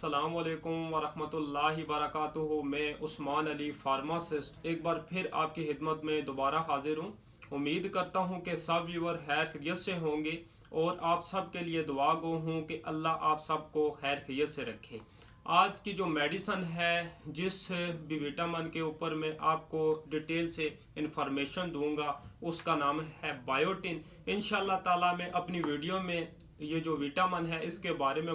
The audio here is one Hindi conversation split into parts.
अस्सलाम वालेकुम वरहमतुल्लाहि वबरकातुहू। मैं उस्मान अली फार्मासिस्ट एक बार फिर आपकी खिदमत में दोबारा हाजिर हूँ। उम्मीद करता हूँ कि सब व्यूअर खैर खैरियत से होंगे और आप सब के लिए दुआ गो हूँ कि अल्लाह आप सबको खैर खैरियत से रखे। आज की जो मेडिसन है, जिस भी विटामिन के ऊपर मैं आपको डिटेल से इंफॉर्मेशन दूंगा, उसका नाम है बायोटिन। इंशाल्लाह ताला मैं अपनी वीडियो में ये जो विटामिन है इसके बारे में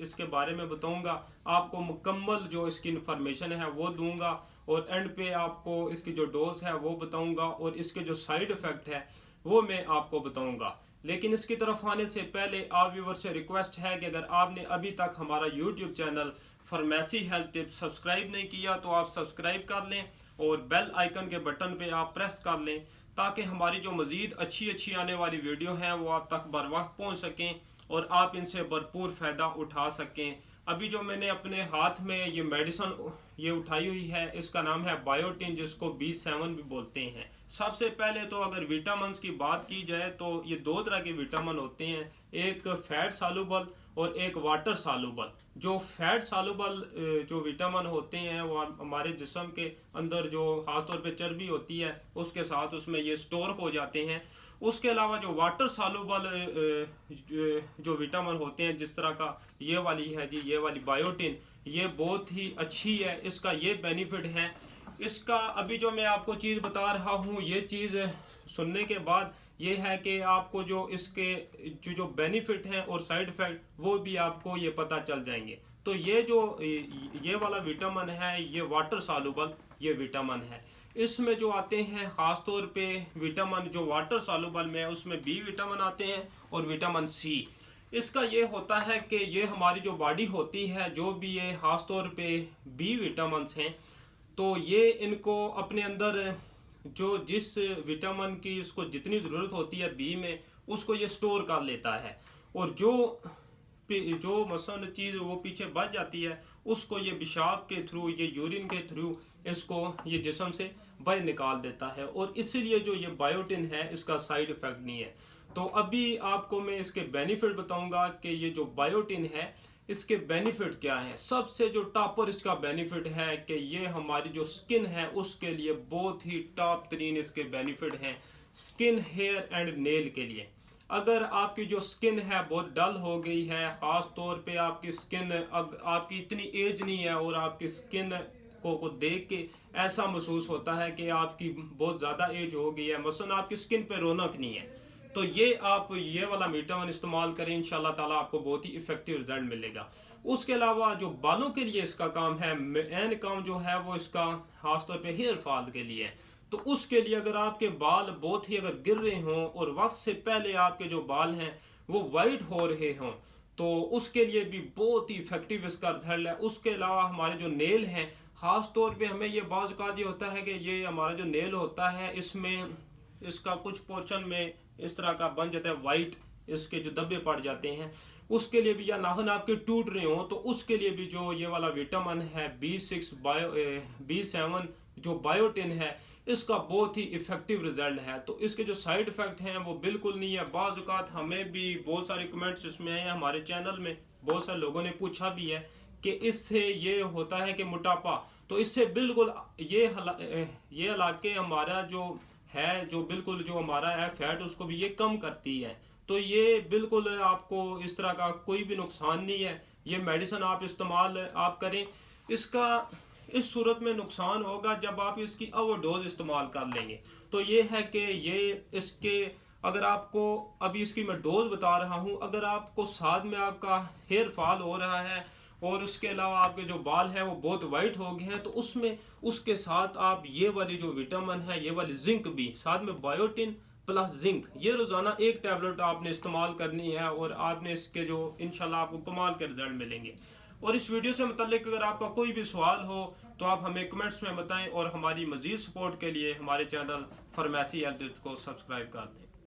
इसके बारे में बताऊंगा। आपको मुकम्मल जो इसकी इंफॉर्मेशन है वो दूंगा और एंड पे आपको इसकी जो डोज है वो बताऊंगा और इसके जो साइड इफेक्ट है वो मैं आपको बताऊंगा। लेकिन इसकी तरफ आने से पहले आप व्यूअर से रिक्वेस्ट है कि अगर आपने अभी तक हमारा YouTube channel pharmacy health tips subscribe नहीं किया तो आप सब्सक्राइब कर लें और बेल आइकन के बटन पे आप प्रेस कर लें ताकि हमारी जो मज़ीद अच्छी आने वाली वीडियो हैं वो आप तक बर वक्त पहुँच सकें और आप इनसे भरपूर फ़ायदा उठा सकें। अभी जो मैंने अपने हाथ में ये मेडिसिन ये उठाई हुई है, इसका नाम है बायोटिन, जिसको B7 भी बोलते हैं। सबसे पहले तो अगर विटामिन की बात की जाए तो ये दो तरह के विटामिन होते हैं, एक फैट सालुबल और एक वाटर सालुबल। जो फैट सालुबल जो विटामिन होते हैं वो हमारे जिस्म के अंदर जो खासतौर पे चर्बी होती है उसके साथ उसमें ये स्टोर हो जाते हैं। उसके अलावा जो वाटर सालुबल जो विटामिन होते हैं, जिस तरह का ये वाली है जी, ये वाली बायोटिन, ये बहुत ही अच्छी है। इसका ये बेनिफिट है, इसका अभी जो मैं आपको चीज़ बता रहा हूँ ये चीज़ सुनने के बाद ये है कि आपको जो इसके जो बेनिफिट हैं और साइड इफेक्ट वो भी आपको ये पता चल जाएंगे। तो ये जो ये वाला विटामिन है ये वाटर सालुबल ये विटामिन है। इसमें जो आते हैं ख़ास तौर पे विटामिन जो वाटर सालुबल में है उसमें बी विटामिन आते हैं और विटामिन सी। इसका ये होता है कि ये हमारी जो बॉडी होती है, जो भी ये ख़ास तौर पे बी विटामिन हैं, तो ये इनको अपने अंदर जो जिस विटामिन की इसको जितनी ज़रूरत होती है बी में, उसको ये स्टोर कर लेता है और जो मसलन चीज़ वो पीछे बच जाती है उसको ये पेशाब के थ्रू, ये यूरिन के थ्रू इसको ये जिस्म से बाहर निकाल देता है। और इसीलिए जो ये बायोटिन है इसका साइड इफ़ेक्ट नहीं है। तो अभी आपको मैं इसके बेनिफिट बताऊंगा कि ये जो बायोटिन है इसके बेनिफिट क्या हैं। सबसे जो टॉपर इसका बेनिफिट है कि ये हमारी जो स्किन है उसके लिए बहुत ही टॉप तरीन इसके बेनिफिट हैं, स्किन, हेयर एंड नेल के लिए। अगर आपकी जो स्किन है बहुत डल हो गई है, ख़ास तौर पे आपकी स्किन, अब आपकी इतनी एज नहीं है और आपकी स्किन को देख के ऐसा महसूस होता है कि आपकी बहुत ज़्यादा एज हो गई है, मसलन आपकी स्किन पे रौनक नहीं है, तो ये आप ये वाला विटामिन इस्तेमाल करें, इंशाल्लाह ताला आपको बहुत ही इफेक्टिव रिजल्ट मिलेगा। उसके अलावा जो बालों के लिए इसका काम है, मेन काम जो है वो इसका खासतौर पे हेयर फॉल के लिए है। तो उसके लिए अगर आपके बाल बहुत ही अगर गिर रहे हों और वक्त से पहले आपके जो बाल हैं वो वाइट हो रहे हों, तो उसके लिए भी बहुत ही इफेक्टिव इसका रिजल्ट है। उसके अलावा हमारे जो नेल हैं, खास तौर पे हमें ये बाज़ औक़ात ये होता है कि ये हमारा जो नेल होता है इसमें इसका कुछ पोर्शन में इस तरह का बन जाता है वाइट, इसके जो धब्बे पड़ जाते हैं, उसके लिए भी, या नाखून आपके टूट रहे हो तो उसके लिए भी जो ये वाला विटामिन है B7 जो बायोटिन है, इसका बहुत ही इफेक्टिव रिजल्ट है। तो इसके जो साइड इफेक्ट हैं वो बिल्कुल नहीं है। बाज़ औक़ात हमें भी बहुत सारे कमेंट्स इसमें आए हैं, हमारे चैनल में बहुत सारे लोगों ने पूछा भी है कि इससे ये होता है कि मोटापा, तो इससे बिल्कुल ये हालांकि हमारा जो है, जो बिल्कुल जो हमारा है फैट, उसको भी ये कम करती है। तो ये बिल्कुल आपको इस तरह का कोई भी नुकसान नहीं है। ये मेडिसिन आप इस्तेमाल आप करें, इसका इस सूरत में नुकसान होगा जब आप इसकी ओवरडोज इस्तेमाल कर लेंगे। तो ये है कि ये इसके अगर आपको अभी इसकी मैं डोज बता रहा हूँ, अगर आपको साथ में आपका हेयर फॉल हो रहा है और उसके अलावा आपके जो बाल हैं वो बहुत वाइट हो गए हैं, तो उसमें उसके साथ आप ये वाली जो विटामिन है, ये वाली जिंक भी साथ में, बायोटिन प्लस जिंक, ये रोज़ाना एक टैबलेट आपने इस्तेमाल करनी है और आपने इसके जो इंशाल्लाह आपको कमाल के रिजल्ट मिलेंगे। और इस वीडियो से मुताल्लिक अगर आपका कोई भी सवाल हो तो आप हमें कमेंट्स में बताएं और हमारी मज़ीद सपोर्ट के लिए हमारे चैनल फार्मेसी हेल्थ को सब्सक्राइब कर दें।